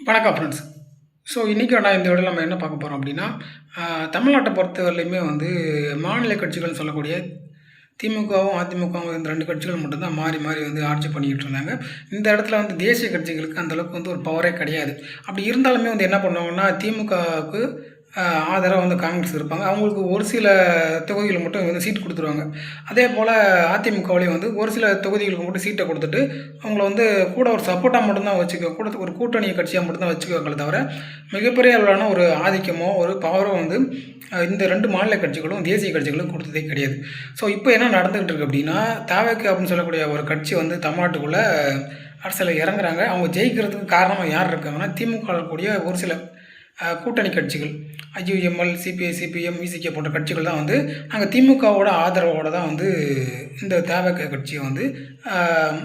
வணக்கம் friends. So இன்றைக்கான இந்த வீடியோவில் நம்ம என்ன பார்க்க போகிறோம் அப்படின்னா, தமிழ்நாட்டை பொறுத்தவரையிலுமே வந்து மாநில கட்சிகள்னு சொல்லக்கூடிய திமுகவும், அதிமுகவும் இந்த 2 கட்சிகள் மட்டும்தான் மாறி மாறி வந்து ஆட்சி பண்ணிக்கிட்டு இருந்தாங்க. இந்த இடத்துல வந்து தேசிய கட்சிகளுக்கு அந்தளவுக்கு வந்து ஒரு பவரே கிடையாது. அப்படி இருந்தாலுமே வந்து என்ன பண்ணுவாங்கன்னா, திமுகவுக்கு ஆதரவா வந்து காங்கிரஸ் இருப்பாங்க. அவங்களுக்கு ஒரு சில தொகுதிகள் மட்டும் வந்து சீட் கொடுத்துருவாங்க. அதேபோல் அதிமுகவிலையும் வந்து ஒரு சில தொகுதிகளுக்கு மட்டும் சீட்டை கொடுத்துட்டு, அவங்கள வந்து கூட ஒரு சப்போர்ட்டாக மட்டும்தான் கூட ஒரு கூட்டணி கட்சியாக மட்டும்தான் வச்சுக்குவாங்களே தவிர, மிகப்பெரிய அளவிலான ஒரு ஆதிக்கமோ, ஒரு பவரோ வந்து இந்த 2 மாநில கட்சிகளும், தேசிய கட்சிகளும் கொடுத்ததே கிடையாது. ஸோ இப்போ என்ன நடந்துகிட்டு இருக்கு அப்படின்னா, தவேக அப்படின்னு சொல்லக்கூடிய ஒரு கட்சி வந்து தமிழ்நாட்டுக்குள்ளே அரசியலில் இறங்குறாங்க. அவங்க ஜெயிக்கிறதுக்கு காரணமாக யார் இருக்காங்கன்னா, திமுக இருக்கக்கூடிய ஒரு சில கூட்டணி கட்சிகள் ஐயுஎம்எல், சிபிஐ, சிபிஎம், விசிகே போன்ற கட்சிகள் தான் வந்து நாங்கள் திமுகவோட ஆதரவோடு தான் வந்து இந்த தவேக கட்சியை வந்து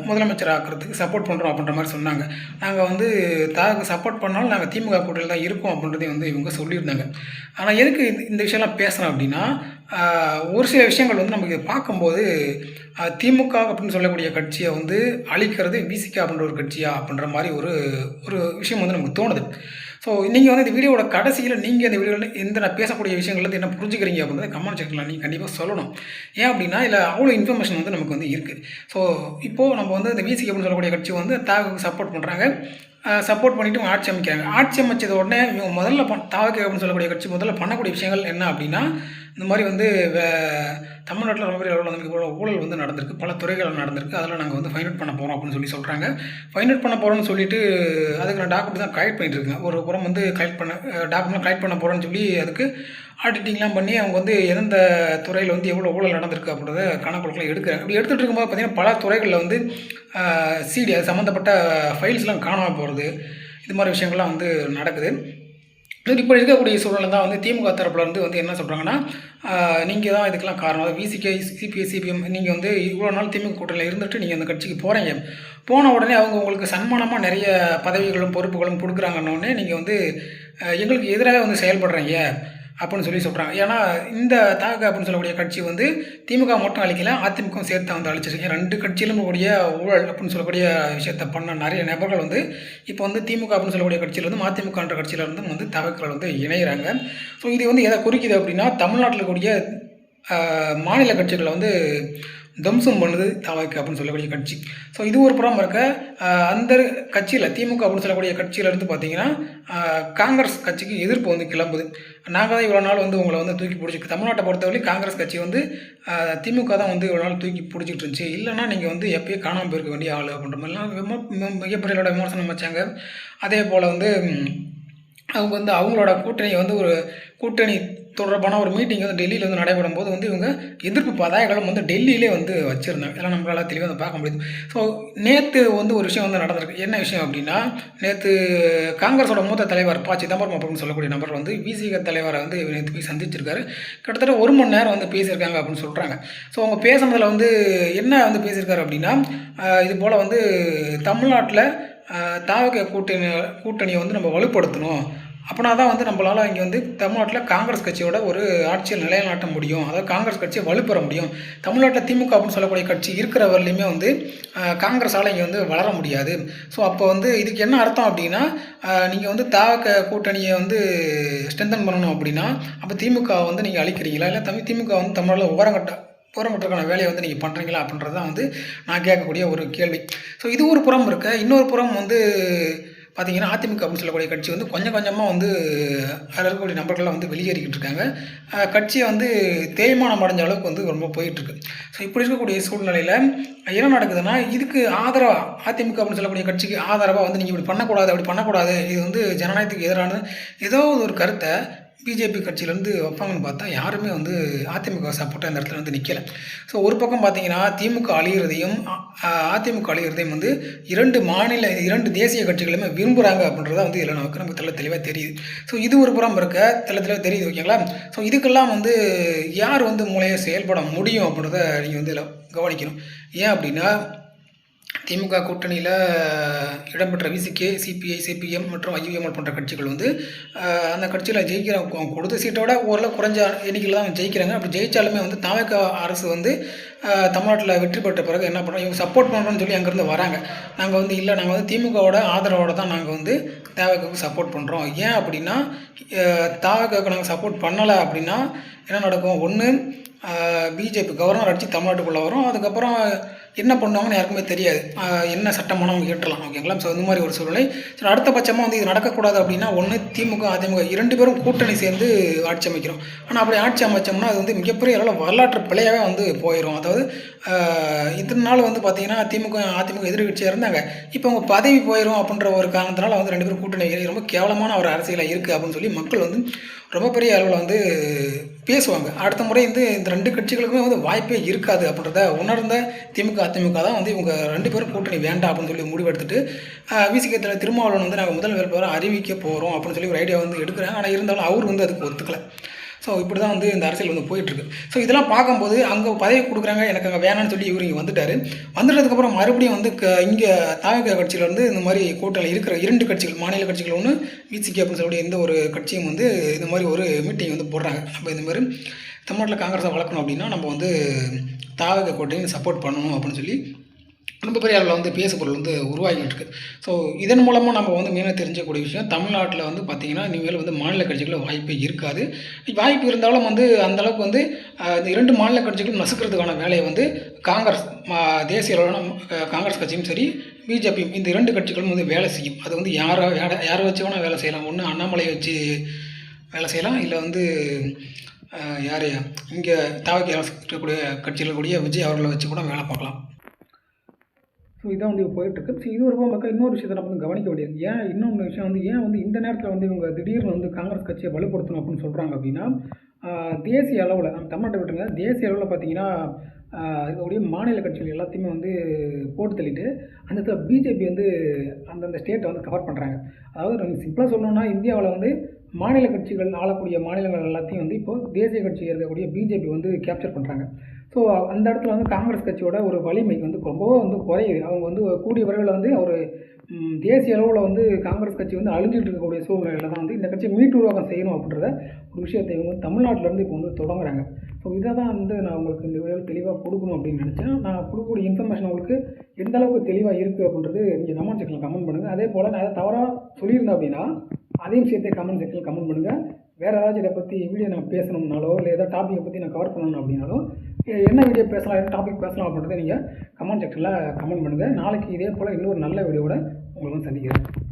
முதலமைச்சர் ஆக்கிறதுக்கு சப்போர்ட் பண்ணுறோம் அப்படின்ற மாதிரி சொன்னாங்க. நாங்கள் வந்து தவேக சப்போர்ட் பண்ணாலும் நாங்கள் திமுக கூட்டணியில் தான் இருக்கோம் அப்படின்றதையும் வந்து இவங்க சொல்லியிருந்தாங்க. ஆனால் எதுக்கு இந்த விஷயம்லாம் பேசுகிறோம் அப்படின்னா, ஒரு சில விஷயங்கள் வந்து நமக்கு பார்க்கும்போது திமுக அப்படின்னு சொல்லக்கூடிய கட்சியை வந்து அழிக்கிறது விசிகா அப்படின்ற ஒரு கட்சியா அப்படின்ற மாதிரி ஒரு ஒரு விஷயம் வந்து நமக்கு தோணுது. ஸோ நீங்கள் வந்து இந்த வீடியோவோட கடைசியில் நீங்கள் இந்த வீடியோவில் எந்த நான் பேசக்கூடிய விஷயங்கள்லேருந்து என்ன புரிஞ்சுக்கிறீங்க அப்படின்றத கமெண்ட் செக்ஷனில் நீங்கள் கண்டிப்பாக சொல்லணும். ஏன் அப்படின்னா இதில் அவ்வளோ இன்ஃபர்மேஷன் வந்து நமக்கு வந்து இருக்குது. ஸோ இப்போது நம்ம வந்து இந்த விசிகே அப்படின்னு சொல்லக்கூடிய கட்சி வந்து தாவுக்கு சப்போர்ட் பண்ணுறாங்க. சப்போர்ட் பண்ணிவிட்டு ஆட்சி அமைக்கிறாங்க. ஆட்சி அமைச்சது உடனே இவங்க முதல்ல தாவக அப்படின்னு சொல்லக்கூடிய கட்சி முதல்ல பண்ணக்கூடிய விஷயங்கள் என்ன அப்படின்னா, இந்த மாதிரி வந்து தமிழ்நாட்டில் ரொம்ப பெரிய அளவில் வந்து ஊழல் வந்து நடந்திருக்கு, பல துறைகள் நடந்திருக்கு, அதில் நாங்கள் வந்து ஃபைண்ட் அவுட் பண்ண போகிறோம் அப்படின்னு சொல்லி சொல்கிறாங்க. ஃபைண்ட் அவுட் பண்ண போகிறோம்னு சொல்லிட்டு அதுக்கு நான் டாக்குமெண்ட் தான் கலெக்ட் பண்ணிட்டு இருக்கேன். ஒரு புறம் வந்து டாக்குமெண்ட் கலெக்ட் பண்ண போகிறேன்னு சொல்லி அதுக்கு ஆடிட்டிங்லாம் பண்ணி அவங்க வந்து எந்தெந்த துறையில் வந்து எவ்வளோ ஊழல் நடந்திருக்கு அப்படின்றத கணக்குலாம் எடுக்கிறாங்க. அப்படி எடுத்துகிட்டு இருக்கும்போது பார்த்திங்கன்னா பல துறைகளில் வந்து சிடி அது சம்மந்தப்பட்ட ஃபைல்ஸ்லாம் காணாமல் போகிறது, இது மாதிரி விஷயங்கள்லாம் வந்து நடக்குது. இப்போ இருக்கக்கூடிய சூழ்நிலை தான் வந்து திமுக தரப்புலேருந்து வந்து என்ன சொல்கிறாங்கன்னா, நீங்கள் தான் இதுக்கெல்லாம் காரணம். அதாவது விசிகே, சிபிஐ, சிபிஎம் நீங்கள் வந்து இவ்வளோ நாள் திமுக கூட்டணியில் இருந்துட்டு நீங்கள் அந்த கட்சிக்கு போகிறீங்க. போன உடனே அவங்க உங்களுக்கு சன்மானமாக நிறைய பதவிகளும் பொறுப்புகளும் கொடுக்குறாங்கன்னொடனே நீங்கள் வந்து எங்களுக்கு எதிராக வந்து செயல்படுறீங்க அப்படின்னு சொல்லி சொல்கிறாங்க. ஏன்னா இந்த தவேக அப்படின்னு சொல்லக்கூடிய கட்சி வந்து திமுக மட்டும் அழிக்கல, அதிமுகவும் சேர்த்து வந்து அழிச்சிருக்கீங்க. 2 கட்சியிலும் கூடிய ஊழல் அப்படின்னு சொல்லக்கூடிய விஷயத்தை பண்ண நிறைய நபர்கள் வந்து இப்போ வந்து திமுக அப்படின்னு சொல்லக்கூடிய கட்சியிலேருந்து அதிமுகன்ற கட்சியிலேருந்து வந்து தவேகர்கள் வந்து இணைகிறாங்க. ஸோ இது வந்து எதை குறிக்குது அப்படின்னா, தமிழ்நாட்டில் கூடிய மாநில கட்சிகளை வந்து தம்சம் பண்ணுது தவேக அப்படின்னு சொல்லக்கூடிய கட்சி. ஸோ இது ஒரு புறம் இருக்க, அந்த கட்சியில் திமுக அப்படின்னு சொல்லக்கூடிய கட்சியிலேருந்து பார்த்தீங்கன்னா காங்கிரஸ் கட்சிக்கு எதிர்ப்பு வந்து கிளம்புது. நாங்கள் தான் இவ்வளோ நாள் வந்து உங்களை வந்து தூக்கி பிடிச்சி, தமிழ்நாட்டை பொறுத்தவரை காங்கிரஸ் கட்சி வந்து திமுக தான் வந்து இவ்வளோ நாள் தூக்கி பிடிச்சிட்டு இருந்துச்சு, இல்லைனா நீங்கள் வந்து எப்போயே காணாமல் போயிருக்க வேண்டிய ஆள் அப்படின்ற மாதிரிலாம் மிகப்பெரிய விமர்சனம் வச்சாங்க. அதே போல் வந்து அவங்க வந்து அவங்களோட கூட்டணியை வந்து ஒரு கூட்டணி தொடர்பான ஒரு மீட்டிங் வந்து டெல்லியில் வந்து நடைபெறும் போது வந்து இவங்க எதிர்ப்பு பதாகைகளும் வந்து டெல்லியிலே வந்து வச்சுருந்தாங்க. இதெல்லாம் நம்மளால் தெளிவாக வந்து பார்க்க முடியுது. ஸோ நேற்று வந்து ஒரு விஷயம் வந்து நடந்திருக்கு. என்ன விஷயம் அப்படின்னா, நேற்று காங்கிரஸோட மூத்த தலைவர் சிதம்பரம் அப்படின்னு சொல்லக்கூடிய நபர் வந்து விசிக தலைவரை வந்து நேற்று போய் சந்திச்சிருக்காரு. கிட்டத்தட்ட 1 மணி நேரம் வந்து பேசியிருக்காங்க அப்படின்னு சொல்கிறாங்க. ஸோ அவங்க பேசுனதில் வந்து என்ன வந்து பேசியிருக்காரு அப்படின்னா, இது போல் வந்து தமிழ்நாட்டில் தவேக கூட்டணியை வந்து நம்ம வலுப்படுத்தணும். அப்படின்னா தான் வந்து நம்மளால் இங்கே வந்து தமிழ்நாட்டில் காங்கிரஸ் கட்சியோட ஒரு ஆட்சியில் நிலைநாட்ட முடியும். அதாவது காங்கிரஸ் கட்சியை வலுப்பெற முடியும். தமிழ்நாட்டில் திமுக அப்படின்னு சொல்லக்கூடிய கட்சி இருக்கிற வரலையுமே வந்து காங்கிரஸால் இங்கே வந்து வளர முடியாது. ஸோ அப்போ வந்து இதுக்கு என்ன அர்த்தம் அப்படின்னா, நீங்கள் வந்து தவேக கூட்டணியை வந்து ஸ்ட்ரென்தன் பண்ணணும் அப்படின்னா, அப்போ திமுக வந்து நீங்கள் அழிக்கிறீங்களா, இல்லை திமுக வந்து தமிழ்நாட்டில் போராட்டத்துக்கான வேலையை வந்து நீங்கள் பண்ணுறீங்களா அப்படின்றது தான் வந்து நான் கேட்கக்கூடிய ஒரு கேள்வி. ஸோ இது ஒரு புறம் இருக்க, இன்னொரு புறம் வந்து பார்த்திங்கன்னா அதிமுக அப்படின்னு சொல்லக்கூடிய கட்சி வந்து கொஞ்சம் கொஞ்சமாக வந்து அதில் இருக்கக்கூடிய நபர்கள்லாம் வந்து வெளியேறிக்கிட்டு இருக்காங்க. கட்சியை வந்து தேய்மானம் அடைஞ்ச அளவுக்கு வந்து ரொம்ப போயிட்டுருக்கு. ஸோ இப்படி இருக்கக்கூடிய சூழ்நிலையில் என்ன நடக்குதுன்னா, இதுக்கு ஆதரவாக அதிமுக அப்படின்னு சொல்லக்கூடிய கட்சிக்கு ஆதரவாக வந்து நீங்கள் இப்படி பண்ணக்கூடாது, அப்படி பண்ணக்கூடாது, இது வந்து ஜனநாயகத்துக்கு எதிரான ஏதோ ஒரு கருத்தை பிஜேபி கட்சியிலேருந்து வைப்பாங்கன்னு பார்த்தா யாருமே வந்து அதிமுக சப்போர்ட்டாக இந்த இடத்துல வந்து நிற்கலை. ஸோ ஒரு பக்கம் பார்த்தீங்கன்னா திமுக அழிகிறதையும் அதிமுக அழிகிறதையும் வந்து 2 தேசிய கட்சிகளுமே விரும்புகிறாங்க அப்படின்றத வந்து இதில் நமக்கு தெளிவாக தெரியுது. ஸோ இது ஒரு புறம் இருக்க தெளிவாக தெரியுது, ஓகேங்களா. ஸோ இதுக்கெல்லாம் வந்து யார் வந்து மூளையை செயல்பட முடியும் அப்படின்றத நீங்கள் வந்து இதில் கவனிக்கணும். ஏன் அப்படின்னா, திமுக கூட்டணியில் இடம்பெற்ற விசிகே, சிபிஐ, சிபிஎம் மற்றும் ஐயுஎம்எல் போன்ற கட்சிகள் வந்து அந்த கட்சியில் ஜெயிக்கிற கொடுத்த சீட்டோட ஓரளவு குறைஞ்ச எண்ணிக்கையில் தான் ஜெயிக்கிறாங்க. அப்படி ஜெயித்தாலுமே வந்து தவிக அரசு வந்து தமிழ்நாட்டில் வெற்றி பெற்ற பிறகு என்ன பண்ணுறோம், இவங்க சப்போர்ட் பண்ணுறோன்னு சொல்லி அங்கேருந்து வராங்க. நாங்கள் வந்து இல்லை, நாங்கள் வந்து திமுகவோட ஆதரவோடு தான் நாங்கள் வந்து தவிகவுக்கு சப்போர்ட் பண்ணுறோம். ஏன் அப்படின்னா தவிகவுக்கு நாங்கள் சப்போர்ட் பண்ணலை அப்படின்னா என்ன நடக்கும், ஒன்று பிஜேபி கவர்னர் அடித்து தமிழ்நாட்டுக்குள்ளே வரும். அதுக்கப்புறம் என்ன பண்ணுவாங்கன்னு யாருக்குமே தெரியாது, என்ன சட்டமான அவங்க ஏற்றலாம். ஓகேங்களா? ஸோ இந்த மாதிரி ஒரு சூழ்நிலை. சரி, அடுத்த பட்சமாக வந்து இது நடக்கக்கூடாது அப்படின்னா ஒன்று திமுக அதிமுக 2 பேரும் கூட்டணி சேர்ந்து ஆட்சி அமைக்கிறோம். ஆனால் அப்படி ஆட்சி அமைச்சோம்னா அது வந்து மிகப்பெரிய அளவில் வரலாற்று பிழையாகவே வந்து போயிடும். அதாவது இத்தனை நாள் வந்து பார்த்திங்கன்னா திமுக அதிமுக எதிர்கட்சியாக இருந்தாங்க. இப்போ அவங்க பதவி போயிடும் அப்படின்ற ஒரு காரணத்தினால வந்து 2 பேரும் கூட்டணி ரொம்ப கேவலமான ஒரு அரசியலாக இருக்குது அப்படின்னு சொல்லி மக்கள் வந்து ரொம்ப பெரிய அளவில் வந்து பேசுவாங்க. அடுத்த முறை வந்து இந்த 2 கட்சிகளுக்குமே வந்து வாய்ப்பே இருக்காது அப்படின்றத உணர்ந்த திமுக அதிமுக தான் வந்து இவங்க 2 பேரும் கூட்டணி வேண்டாம் அப்படின்னு சொல்லி முடிவெடுத்துட்டு விசிகே தலைவர் திருமாவளவன் வந்து நாங்கள் முதல் வேட்பாளரை அறிவிக்க போகிறோம் அப்படின்னு சொல்லி ஒரு ஐடியா வந்து எடுக்கிறாங்க. ஆனால் இருந்தாலும் அவர் வந்து அதுக்கு ஒத்துக்கலை. ஸோ இப்படி தான் வந்து இந்த அரசியல் வந்து போயிட்டுருக்கு. ஸோ இதெல்லாம் பார்க்கும்போது அங்கே பதவி கொடுக்குறாங்க, எனக்கு அங்கே வேணான்னு சொல்லி இவர் இங்கே வந்துட்டார். வந்துட்டதுக்கப்புறம் மறுபடியும் வந்து இங்கே தவிக கட்சியில் வந்து இந்த மாதிரி கூட்டணியில் இருக்கிற 2 கட்சிகள், மாநில கட்சிகள் ஒன்று விசிகே அப்படின்னு சொல்லக்கூடிய எந்த ஒரு கட்சியும் வந்து இந்த மாதிரி ஒரு மீட்டிங் வந்து போடுறாங்க. நம்ம இந்த மாதிரி தமிழ்நாட்டில் காங்கிரஸை வளர்க்கணும் அப்படின்னா நம்ம வந்து தவிக கூட்டணி சப்போர்ட் பண்ணணும் அப்படின்னு சொல்லி ரொம்ப பெரிய அளவில் வந்து பேசுபொருள் வந்து உருவாகிட்டு இருக்குது. ஸோ இதன் மூலமாக நம்ம வந்து மெயினாக தெரிஞ்சக்கூடிய விஷயம், தமிழ்நாட்டில் வந்து பார்த்திங்கன்னா இனிமேல் வந்து மாநில கட்சிகளில் வாய்ப்பே இருக்காது. வாய்ப்பு இருந்தாலும் வந்து அந்தளவுக்கு வந்து இந்த 2 மாநில கட்சிகளும் நசுக்கிறதுக்கான வேலையை வந்து காங்கிரஸ் தேசிய அளவில் காங்கிரஸ் கட்சியும் சரி பிஜேபியும் இந்த 2 கட்சிகளும் வந்து வேலை செய்யும். அது வந்து யாரை வச்சு வேணால் வேலை செய்யலாம். ஒன்று அண்ணாமலையை வச்சு வேலை செய்யலாம், இல்லை வந்து யார் இங்கே தவிக இருக்கக்கூடிய கட்சியில் கூடிய விஜய் அவர்களை வச்சு கூட வேலை பார்க்கலாம். ஸோ இதான் வந்து போயிட்டுருக்கு. ஸோ இது ஒரு மக்கள் இன்னொரு விஷயத்தை நம்ம வந்து கவனிக்க வேண்டியது. இன்னொன்று விஷயம் வந்து ஏன் வந்து இந்த நேரத்தில் வந்து இவங்க திடீர்னு வந்து காங்கிரஸ் கட்சியை வலுப்படுத்தணும் அப்படின்னு சொல்கிறாங்க அப்படின்னா, தேசிய அளவில் நம்ம தமிழ்நாட்டை விட்டுருங்க, தேசிய அளவில் பார்த்திங்கன்னா இதோடைய மாநில கட்சிகள் எல்லாத்தையுமே வந்து போட்டு தள்ளிட்டு அந்த இடத்துல பிஜேபி வந்து அந்தந்த ஸ்டேட்டை வந்து கவர் பண்ணுறாங்க. அதாவது நம்ம சிம்பிளாக சொல்லணும்னா இந்தியாவில் வந்து மாநில கட்சிகள் ஆளக்கூடிய மாநிலங்கள் எல்லாத்தையும் வந்து இப்போது தேசிய கட்சி இருக்கக்கூடிய பிஜேபி வந்து கேப்சர் பண்ணுறாங்க. ஸோ அந்த இடத்துல வந்து காங்கிரஸ் கட்சியோட ஒரு வலிமை வந்து ரொம்பவே வந்து குறையுது. அவங்க வந்து கூடிய விரைவில் வந்து ஒரு தேசிய அளவில் வந்து காங்கிரஸ் கட்சி வந்து அழிஞ்சிட்டு இருக்கக்கூடிய சூழ்நிலையில் தான் வந்து இந்த கட்சியை மீட்டுருவாக்கம் செய்யணும் அப்படின்றத ஒரு விஷயத்தை இவங்க தமிழ்நாட்டிலேருந்து இப்போ வந்து தொடங்குறாங்க. ஸோ இதை தான் வந்து நான் உங்களுக்கு இந்த வீடியோவில் தெளிவாக கொடுக்கணும் அப்படின்னு நினச்சேன். நான் கொடுக்கக்கூடிய இன்ஃபர்மேஷன் உங்களுக்கு எந்த அளவுக்கு தெளிவாக இருக்குது அப்படின்றது நீங்கள் கமெண்ட் செக்ஷனில் கமெண்ட் பண்ணுங்கள். அதே போல் நான் அதை தவறாக சொல்லியிருந்தேன் அப்படின்னா அதையும் சேர்த்து கமெண்ட் செக்ஷனில் கமெண்ட் பண்ணுங்கள். வேறு ஏதாச்சும் இதை பற்றி வீடியோ நான் பேசணும்னாலோ இல்லை ஏதாவது டாப்பிக்கை பற்றி நான் கவர் பண்ணணும் அப்படின்னாலும் என்ன வீடியோ பேசலாம், என்ன டாபிக் பேசலாம் அப்படின்றத நீங்கள் கமெண்ட் செக்ஷனில் கமெண்ட் பண்ணுங்கள். நாளைக்கு இதே போல் இன்னொரு நல்ல வீடியோவோட உங்களை வந்து சந்திக்கிறேன்.